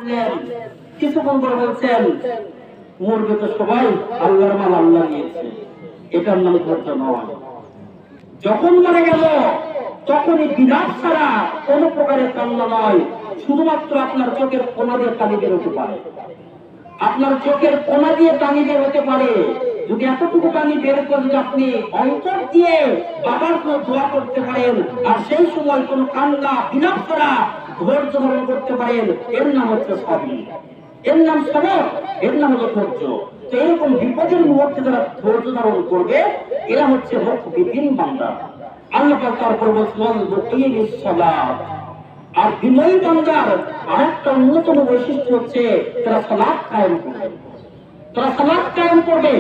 বসলেন, কিছুক্ষণ পরে বলছেন মরবে তো সবাই, আল্লাহর মাল আল্লাহ নিয়েছে, এটার নাম ধৈর্য নয়। যখন মারা গেল তখনই বিরাট ছাড়া কোন প্রকারের কান্না নয়, শুধুমাত্র আপনার চোখের কোনা দিয়ে পানি বের হতে পারে, আপনার চোখের কোনা দিয়ে পানি বের হতে পারে। যদি এতটুকু পানি বের করে আপনি অন্তর দিয়ে বাবার জন্য দোয়া করতে পারেন, আর সেই সময় কোন কান্না বিলাপ ছাড়া ধৈর্য ধারণ করতে পারেন, এর নাম হচ্ছে সবর, এর নাম সবর, এর নাম হলো ধৈর্য। তো এরকম বিপদের মুহূর্তে যারা ধৈর্য ধারণ করবে, এরা হচ্ছে মুখবিহীন বান্দা। আল্লাহ পাক তারপর বলছেন মুকিমিস সালাত। আর বিনয়ী বান্দার আরেকটা অন্যতম বৈশিষ্ট্য হচ্ছে তারা সালাত কায়েম করবে, তারা সালাত কায়েম করবে,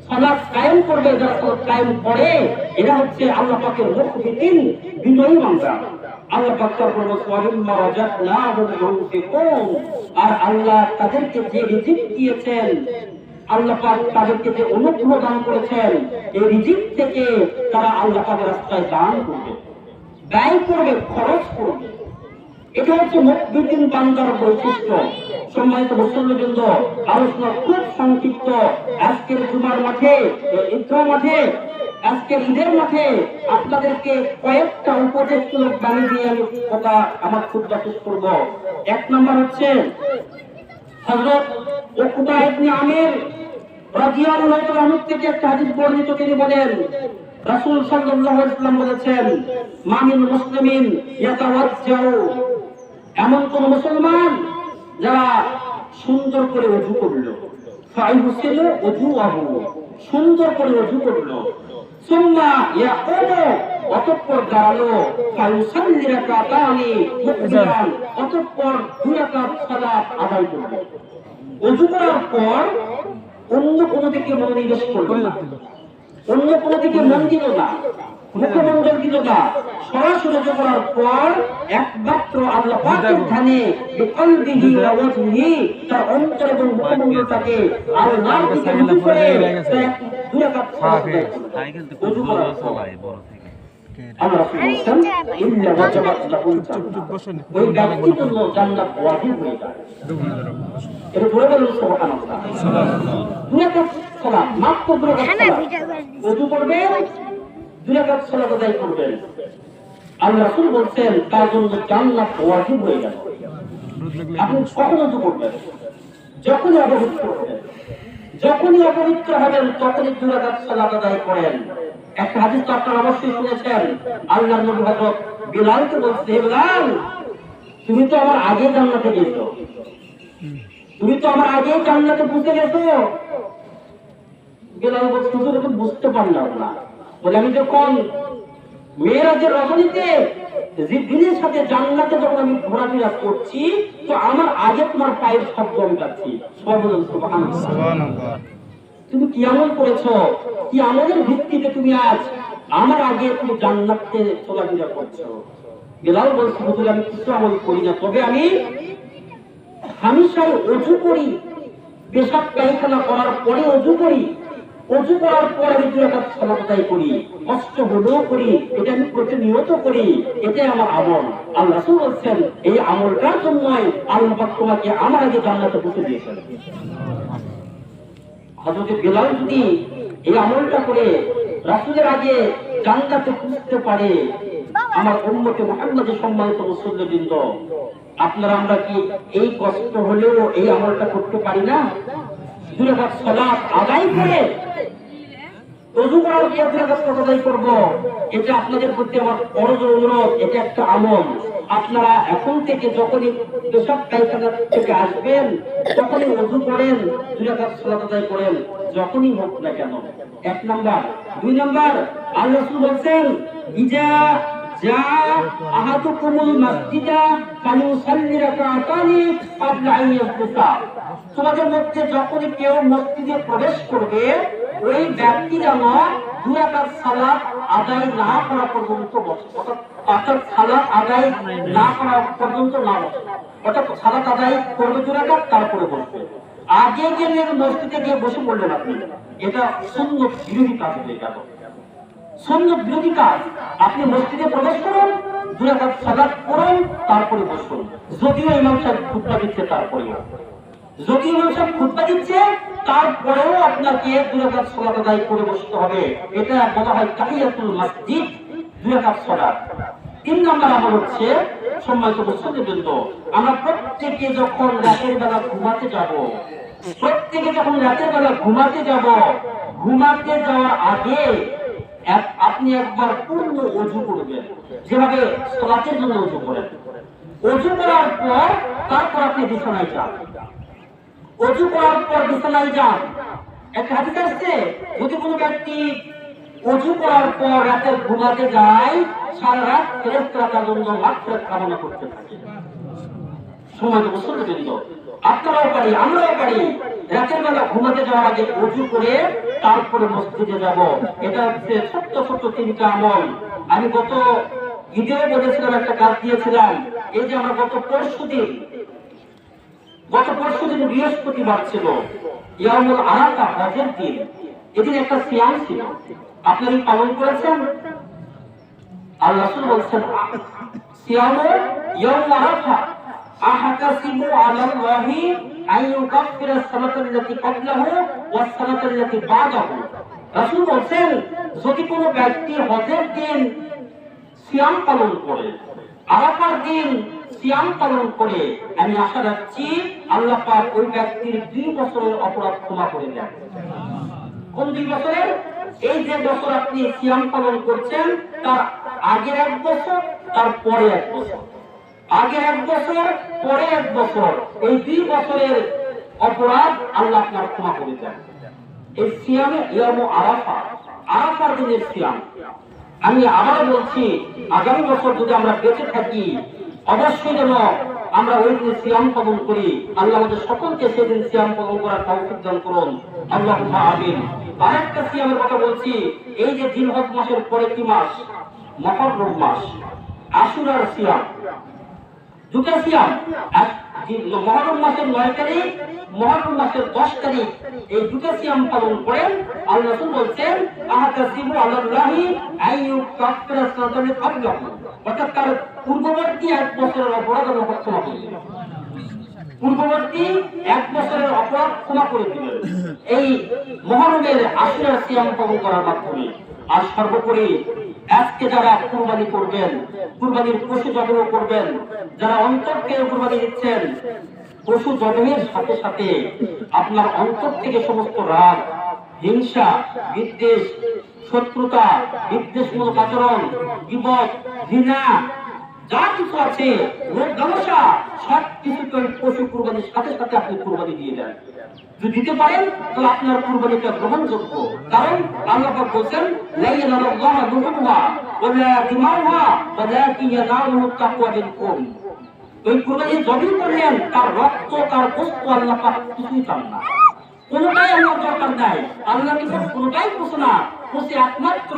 সালাত কায়েম করবে। যারা সালাত কায়েম করে এরা হচ্ছে আল্লাহ পাকের মুখবিহীন বিনয়ী বান্দা। আল্লাহ পাক তারপর বলেন রাযাকনাহুম ইউনফিকুন। আর আল্লাহ তাদেরকে যে রিজিক দিয়েছেন, আল্লাহ পাক তাদেরকে যে অনুগ্রহ দান করেছেন, এই রিজিক থেকে তারা আল্লাহ পাকের রাস্তায় দান করবে, ব্যয় করবে, খরচ করবে। এটা হচ্ছে মুখবিহীন বান্দার বৈশিষ্ট্য। সম্মানিত মুসল্লিবৃন্দ, আলোচনা খুব সংক্ষিপ্ত। আজকের জুমার মাঠে, ঈদগাহ মাঠে, আজকের ঈদের মাঠে আপনাদেরকে কয়েকটা উপদেশমূলক বাণী দিয়ে আমি কথা আমার খুতবা শেষ করব। এক নম্বর হচ্ছে হযরত উকবা ইবনে আমির রাদিয়াল্লাহু তাআলা আনহু থেকে একটা হাদিস বর্ণিত। তিনি বলেন রাসূল সাল্লাল্লাহু আলাইহি ওয়াসাল্লাম বলেছেন মামিন মুসলিমিন ইয়াতাওয়াজ্জাউ, এমন কোন মুসলমান যারা সুন্দর করে ওযু করলো, ফাইহুসিলু ওযুহু, সুন্দর করে ওযু করলো, সুম্মা ইয়াকুমু, অতঃপর দাঁড়ালো, ফাইউসাল্লি রাকাতানি মুকবিলান, অতঃপর 2 রাকাত সালাত আদায় করলো। ওযু করার পর অন্য কোনো দিকে মনোনিবেশ করলো না, অন্য কোনো দিকে মন দিল না, মুখমণ্ডল দিল না, সরাসরি ওযু করার পর একমাত্র আল্লাহ পাকের ধ্যানে বিকলবিহি ওয়া ওয়াজহিহি, তার অন্তর এবং মুখমণ্ডলটাকে আল্লাহর দিকে রুজু করে 2 রাকাত সালাত ওযু করার পর আল্লাহ বলেন ইল্লা ওয়াজাবাত লাহুল জান্নাহ, ওই ব্যক্তির জন্য জান্নাত ওয়াজিব হয়ে যায়। এটা বলে বলুন সুবহানাল্লাহ। 2 রাকাত সালাত, মাত্র 2 রাকাত সালাত ওযু করবেন, 2 রাকাত সালাত আদায় করবেন। আল্লাহ রাসূল বলেন তার জন্য জান্নাত ওয়াজিব হয়ে গেল। আপনি কখন ওযু করবেন? যখনই অপবিত্র হবেন, যখনই অপবিত্র হবেন তখনই 2 রাকাত সালাত আদায় করেন। একটা হাদিস তো আপনারা অবশ্যই শুনেছেন, আল্লাহর নবী হযরত বিলালকে বলছে, বিলাল তুমি তো আমার আগে জান্নাতে গেছো, তুমি তো আমার আগে জান্নাতে পৌঁছে গেছো। বিলাল বলছে হুজুর এখন বুঝতে পারলাম না। বলে আমি যখন মেরাজের রজনীতে জিবরিলের সাথে জান্নাতে যখন আমি ঘোরাফেরা করছি, তো আমার আগে তোমার পায়ের শব্দ আমি পাচ্ছি। সুবহানাল্লাহ। তুমি কি আমল করেছো, কি আমলের ভিত্তিতে তুমি আজ আমার আগে তুমি জান্নাতে চলাফেরা করছো? বিলাল বলছে হুজুর আমি কিছু আমল করি না, তবে আমি হামেশাই ওযু করি, পেশাব পায়খানা করার পরে ওযু করি, ওযু করার পর আমি 2 রাকাত সালাত আদায় করি, কষ্ট হলেও করি, এটা আমি প্রতিনিয়ত করি, এটাই আমার আমল। আল্লাহ রাসূল বলেন এই আমলটার জন্যই আল্লাহ পাক তোমাকে আমার আগে জান্নাতে পৌঁছে দিয়েছেন। হযরত বিলাল যদি এই আমলটা করে রাসূলের আগে জান্নাতে পৌঁছতে পারে, আমার উম্মতে মুহাম্মাদের সম্মানিত মুসল্লিবৃন্দ, আপনারা আমরা কি এই কষ্ট হলেও এই আমলটা করতে পারি না? 2 রাকাত সালাত আদায় করে ওযু করার পর 2 রাকাত সালাত আদায় করব, এটা আপনাদের প্রতি আমার বড় অনুরোধ। এটা একটা আমল। আপনারা এখন থেকে যখনই পেশাব পায়খানা থেকে আসবেন তখনই ওযু করেন, 2 রাকাত সালাত আদায় করেন, যখনই হোক না কেন। 1 নাম্বার। 2 নাম্বার, আল্লাহ রাসূল বলেন ইজা যা আহাদুকুমুল মাসজিদা ফালিউসাল্লি রাকাতানি ক্বাবলা আন ইয়াসজুদা। তোমাদের মধ্যে যখনই কেউ মসজিদে প্রবেশ করবে, ওই ব্যক্তি যেন 2 রাকাত সালাত আদায় না করা পর্যন্ত বসে, অর্থাৎ সালাত আদায় না করা পর্যন্ত না বসে, অর্থাৎ সালাত আদায় করবে 2 রাকাত তারপরে বসবে। আগে গেলে মসজিদে গিয়ে বসে পড়লেন আপনি, এটা সুন্নত বিরোধী কাজ হয়ে গেল। সুন্নত বিরোধী কাজ। আপনি মসজিদে প্রবেশ করুন, 2 রাকাত সালাত পড়ুন, তারপরে বসুন। যদিও ইমাম সাহেব খুতবা দিচ্ছে, তারপরেও আপনাকে 2 রাকাত সালাত আদায় করে বসতে হবে। এটা বলা হয় তাহিয়াতুল মসজিদ, 2 রাকাত সালাত। 3 নম্বর আমল হচ্ছে, সম্মানিত মুসল্লিবৃন্দ, আমরা প্রত্যেকে যখন রাতের বেলা ঘুমাতে যাব, ঘুমাতে যাওয়ার আগে আপনি একবার পূর্ণ ওযু করবেন, যেভাবে সালাতের জন্য ওযু করেন। ওযু করার পর তারপর আপনি বিছানায় যান। একটা হাদিস আছে, যদি কোনো ব্যক্তি ওযু করার পর রাতে ঘুমাতে যায়, সারা রাত ফেরেশতারা তার জন্য মাগফিরাত কামনা করতে থাকে। সম্মানিত মুসল্লিবৃন্দ, আপনারাও পারি, আমরাও পারি, রাতের বেলা ঘুমাতে যাওয়ার আগে ওযু করে তারপরে মসজিদে যাব। এটা হচ্ছে ছোট্ট ছোট্ট 3টা আমল। আমি গত ঈদেও বলেছিলাম, একটা কাজ দিয়েছিলাম। এই যে আমরা গত পরশুদিন বৃহস্পতিবার ছিল, ইয়াউমুল আরাফা, হজের দিন। এদিন একটা সিয়াম ছিল, আপনারা পালন করেছেন? আল্লাহ রাসূল বলেছেন, সিয়ামু ইয়াউমুল আরাফা আহতাসিবু আলাল্লাহি আন ইউকাফিরা সানাতাল্লাতী ক্বাবলাহু ওয়াস সানাতাল্লাতী বা'দাহু। রাসূল বলেন, যদি কোনো ব্যক্তি হজের দিন সিয়াম পালন করে, আরাফার দিন সিয়াম পালন করে, আমি আশা রাখছি আল্লাহ পাক ওই ব্যক্তির 2 বছরের অপরাধ ক্ষমা করে দেন। কোন 2 বছরের? এই যে বছর আপনি সিয়াম পালন করছেন, তার আগের 1 বছর, তার পরে 1 বছর, আগের 1 বছর, পরে 1 বছর, এই 2 বছরের অপরাধ আল্লাহ আপনার ক্ষমা করে দেন। এই সিয়ামে ইয়ামু আরাফা, আরাফার দিনের সিয়াম। আমি আবার বলছি, আগামী বছর যদি আমরা বেঁচে থাকি, অবশ্যই যেন আমরা ওই দিন সিয়াম পালন করি। আল্লাহ আমাদের সকলকে সেদিন সিয়াম পালন করার তৌফিক দান করুন, আল্লাহুম্মা আমিন। আরেকটা সিয়ামের কথা বলছি, এই যে জিলহজ মাসের পরে কি মাস? মুহররম মাস, আশুরার সিয়াম। 2টা সিয়াম, মুহররম মাসের 9 তারিখ, মুহররম মাসের 10 তারিখ, এই 2টা সিয়াম পালন করেন। আল্লাহ রাসূল বলেন, আহতাসিবু আলাল্লাহি আন ইউকাফিরা সানাতাল্লাতী ক্বাবলাহু, অর্থাৎ তার পূর্ববর্তী 1 বছরের অপরাধ আল্লাহ ক্ষমা করে দিবেন। পূর্ববর্তী 1 বছরের অপরাধ ক্ষমা করে দিবেন এই মুহররমের আশুরার সিয়াম পালন করার মাধ্যমে। আর সর্বোপরি আজকে যারা কুরবানি করবেন, কুরবানির পশু জবাই করবেন, যারা অন্তরকে কুরবানি দিচ্ছেন, পশু জবাইয়ের সাথে সাথে আপনার অন্তর থেকে সমস্ত রাগ, হিংসা, বিদ্বেষ, শত্রুতা, বিদ্বেষমূলক আচরণ, বিপদ, ঘৃণা, যা কিছু আছে, রোগ সমস্যা, সব কিছুকে পশু কুরবানির সাথে সাথে আপনি কুরবানি দিয়ে দেন। যদি দিতে পারেন তাহলে আপনার কুরবানিটা গ্রহণযোগ্য। কারণ আল্লাহ পাক বলেন, লা ইয়ানাল্লাহু লুহুমুহা ওয়ালা দিমাউহা ওয়ালাকিন ইয়ানালুহু তাকওয়া মিনকুম। ওই কুরবানি জবাই করলেন, তার রক্ত, তার গোশত আল্লাহ পাক কিছুই চান না, কোনটাই আমার দরকার নাই। আল্লাহ কি কোনটাই পছন্দ না, বসে একমাত্র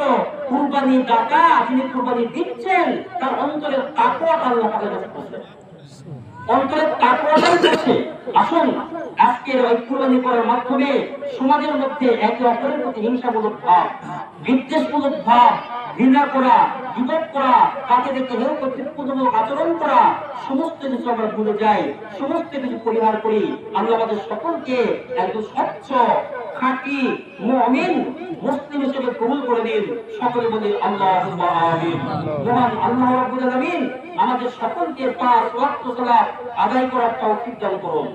কুরবানি দাতা, যিনি কুরবানি দিচ্ছেন, তার অন্তরের তাকওয়াটা আল্লাহ পাকের কাছে পছন্দ, অন্তরের তাকওয়াটাই করছে। আসুন আজকের ওই কুরবানি করার মাধ্যমে সমাজের মধ্যে একে অপরের প্রতি হিংসামূলক ভাব, বিদ্বেষমূলক ভাব, ঘৃণা করা, বিপদ করা, তাকে দেখে হেয় কর্তৃত্বমূলক আচরণ করা, সমস্ত কিছু আমরা ভুলে যাই, সমস্ত কিছু পরিহার করি। আল্লাহ আমাদের সকলকে একদম স্বচ্ছ, খাঁটি মুমিন মুসলিম হিসেবে কবুল করে দিন। সকলে বলি আল্লাহুম্মা আমিন। মহান আল্লাহ রাব্বুল আলামিন আমাদের সকলকে 5 ওয়াক্ত সালাত আদায় করার তৌফিক দান করুন।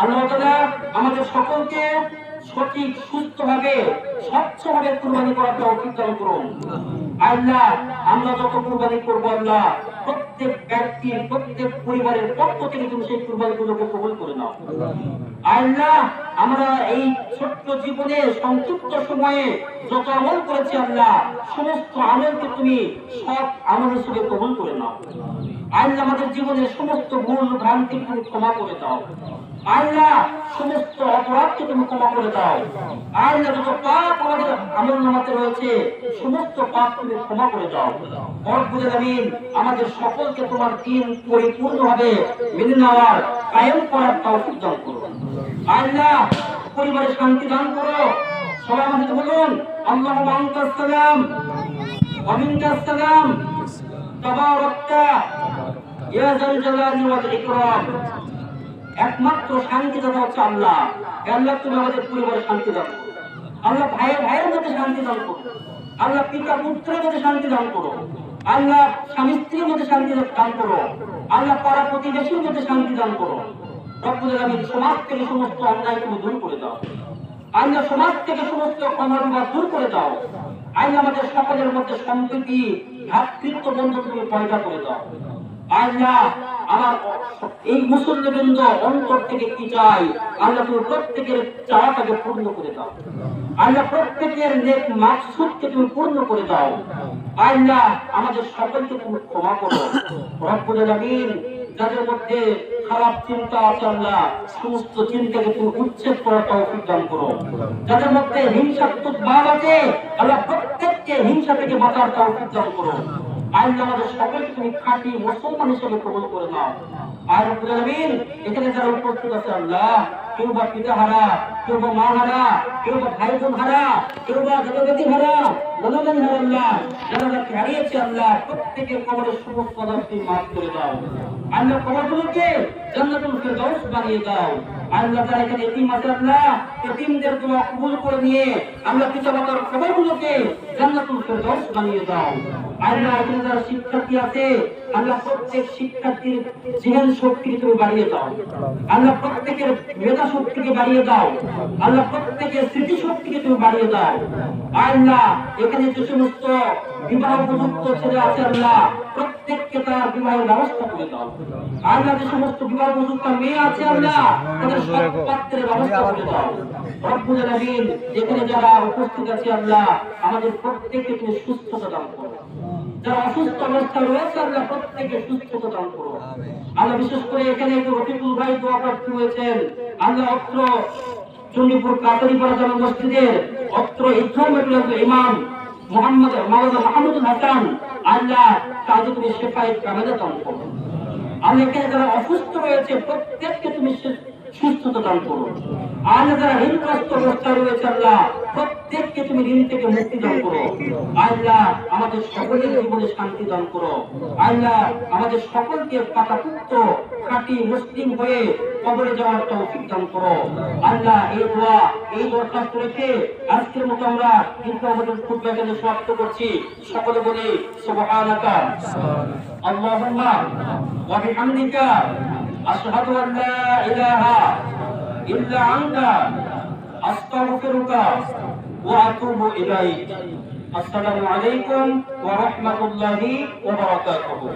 আল্লাহ তাআলা আমাদের সকলকে সঠিক, সুস্থভাবে, স্বচ্ছভাবে কুরবানি করার তৌফিক দান করুন। আল্লাহ, আমরা যত কুরবানি করব, আল্লাহ প্রত্যেক ব্যক্তির, প্রত্যেক পরিবারের পক্ষ থেকে তুমি সেই কুরবানিগুলোকে কবুল করে নাও। আল্লাহ, আমরা এই ছোট্ট জীবনে, সংক্ষিপ্ত সময়ে যত আমল করেছি, আল্লাহ সমস্ত আমলকে তুমি সৎ আমল হিসেবে কবুল করে নাও। আল্লাহ, আমাদের জীবনের সমস্ত ভুল ভ্রান্তি তুমি ক্ষমা করে দাও। আল্লাহ, সমস্ত অপরাধকে তুমি ক্ষমা করে দাও। আল্লাহ, যত পাপ আমাদের আমলনামাতে রয়েছে, সমস্ত পাপ তুমি ক্ষমা করে দাও। রব্বুল আলামিন আমাদের সকলকে তোমার দ্বীন পরিপূর্ণভাবে মেনে নেওয়ার, কায়েম করার তৌফিক দান করো। আল্লাহ, পরিবারে শান্তি দান করো। সবাই আমাদের বলুন আল্লাহুম্মা আনতাস সালাম ওয়া মিনকাস সালাম তাবারাকতা ইয়া যাল জালালি ওয়াল ইকরাম। একমাত্র শান্তিদাতা হচ্ছে আল্লাহ। হে আল্লাহ, তুমি আমাদের পরিবারে শান্তি দাও। আল্লাহ ভাইয়ের মধ্যে শান্তি দান করো। আল্লাহ পিতা পুত্রের মধ্যে শান্তি দান করো। আল্লাহ স্বামী স্ত্রীর মধ্যে শান্তি দান করো। আল্লাহ পাড়া প্রতিবেশীর মধ্যে শান্তি দান করো। রব্বুল আলামিন, সমাজ থেকে সমস্ত অন্যায় তুমি দূর করে দাও। আল্লাহ সমাজ থেকে সমস্ত অনাচার দূর করে দাও। আল্লাহ আমাদের সকলের মধ্যে সম্প্রীতি ভ্রাতৃত্ব বন্ধন তুমি পয়দা করে দাও। আল্লাহ আমার এই মুসলমানবৃন্দ অন্তর থেকে কি চাই, আল্লাহ তুমি প্রত্যেকের চাওয়াটাকে পূর্ণ করে দাও। আল্লাহ প্রত্যেকের নেক মাকসুদকে তুমি পূর্ণ করে দাও। আল্লাহ আমাদের সকলকে তুমি ক্ষমা করো। রব্বুল আলামিন, যাদের মধ্যে খারাপ চিন্তা আছে আল্লাহ সমস্ত চিন্তাকে তুমি উচ্ছেদ করার তৌফিক দান করো। যাদের মধ্যে হিংসাত্মক ভাব আছে আল্লাহ প্রত্যেককে হিংসা থেকে বাঁচার তৌফিক দান করো। আল্লাহ আমাদের সকলকে তুমি খাঁটি মুসলমান হিসেবে কবুল করে নাও। আর রব্বুল আলামিন, এখানে যারা উপস্থিত আছে আল্লাহ, কেউ বা পিতা হারা, কেউ বা মা হারা, কেউ বা ভাই বোন হারা, কেউ বা জগতী হারা, জনগণ হারা আল্লাহ, যারা যাকে হারিয়েছে আল্লাহ প্রত্যেকের কবরের সমস্ত আযাব তুমি মাফ করে দাও। আল্লাহ কবরগুলোকে জান্নাতুল ফেরদাউস বানিয়ে দাও। আল্লাহ যারা এখানে এতিম আছে আল্লাহ, এতিমদের দোয়া কবুল করে নিয়ে আল্লাহ পিতামাতার কবরগুলোকে জান্নাতুল ফেরদাউস বানিয়ে দাও। আল্লাহ এখানে যারা শিক্ষার্থী আছে আল্লাহ প্রত্যেক শিক্ষার্থীর জীবন শক্তিকে তুমি বাড়িয়ে দাও। আল্লাহ প্রত্যেকের মেধা শক্তিকে বাড়িয়ে দাও। আল্লাহ প্রত্যেকের স্মৃতি শক্তিকে তুমি বাড়িয়ে দাও। আল্লাহ এখানে যে সমস্ত বিবাহ উপযুক্ত ছেলে আছে আল্লাহ প্রত্যেককে তার বিবাহের ব্যবস্থা করে দাও। আল্লাহ যে সমস্ত বিবাহ উপযুক্ত মেয়ে আছে আল্লাহ তাদের সব পাত্রের ব্যবস্থা করে দাও। রব্বুল আলামিন, এখানে যারা উপস্থিত আছে আল্লাহ আমাদের প্রত্যেককে তুমি সুস্থতা দান করো। যারা অসুস্থ অবস্থায় রয়েছে আল্লাহ প্রত্যেককে সুস্থতা দান করো। আল্লাহ বিশেষ করে এখানে একটু রফিকুল ভাই দোয়া প্রার্থী হয়েছেন আল্লাহ অত্র চণ্ডীপুর কাতারিপাড়া জামে মসজিদের অত্র ইমাম মোহাম্মদ মাওলানা মাহমুদুল হাসান, আল্লাহ তাকে তুমি শেফায়ে কামেলা দান করো। আল্লাহ এখানে যারা অসুস্থ রয়েছে প্রত্যেককে তুমি সুস্থতা দান করো। আল্লাহ যারা ঋণগ্রস্ত অবস্থায় রয়েছে আল্লাহ প্রত্যেককে তুমি ঋণ থেকে মুক্তি দান করো। আল্লাহ আমাদের সকলের জীবনে শান্তি দান করো। আল্লাহ আমাদের সকলকে পাকাপুক্ত খাঁটি মুসলিম হয়ে কবরে যাওয়ার তৌফিক দান করো। আল্লাহ এই দরখাস্ত রেখে আজকের মতো আমরা কিন্তু আমাদের খুতবা এখানে সমাপ্ত করছি। সকলে বলি সুবহানাকা আল্লাহুম্মা ওয়া বিহামদিকা আশহাদু আন লা ইলাহা ইল্লা আনতা আস্তাগফিরুকা ওয়া আতুবু ইলাইক। আসসালামু আলাইকুম ওয়া রাহমাতুল্লাহি ওয়া বারাকাতুহু।